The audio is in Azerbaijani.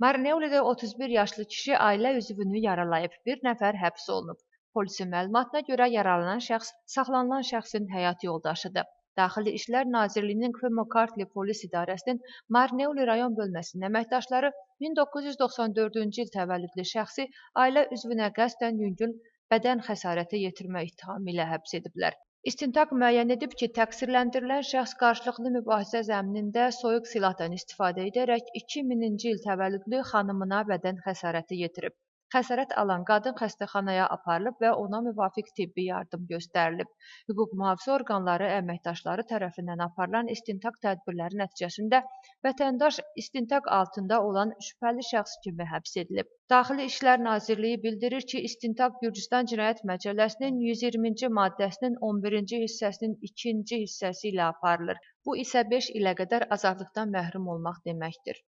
Marneolidə 31 yaşlı kişi ailə üzvünü yaralayıb, bir nəfər həbs olunub. Polisin məlumatına görə yaralanan şəxs saxlanılan şəxsin həyat yoldaşıdır. Daxili İşlər Nazirliyinin Kvemo-Kartli polis idarəsinin Marneoli rayon bölməsinin əməkdaşları 1994-cü il təvəllüdlü şəxsi ailə üzvünə qəsdən yüngül bədən xəsarəti yetirmə ittihamı ilə həbs ediblər. İstintaq müəyyən edib ki, təqsirləndirilən şəxs qarşılıqlı mübahisə zəminində soyuq silahdan istifadə edərək 2000-ci il təvəllüdlü xanımına bədən xəsarəti yetirib. Xəsarət alan qadın xəstəxanaya aparılıb və ona müvafiq tibbi yardım göstərilib. Hüquq mühafizə orqanları əməkdaşları tərəfindən aparılan istintaq tədbirləri nəticəsində vətəndaş istintaq altında olan şübhəli şəxs kimi həbs edilib. Daxili İşlər Nazirliyi bildirir ki, istintaq Gürcüstan Cinayət Məcəlləsinin 120-ci maddəsinin 11-ci hissəsinin 2-ci hissəsi ilə aparılır. Bu isə 5 ilə qədər azadlıqdan məhrum olmaq deməkdir.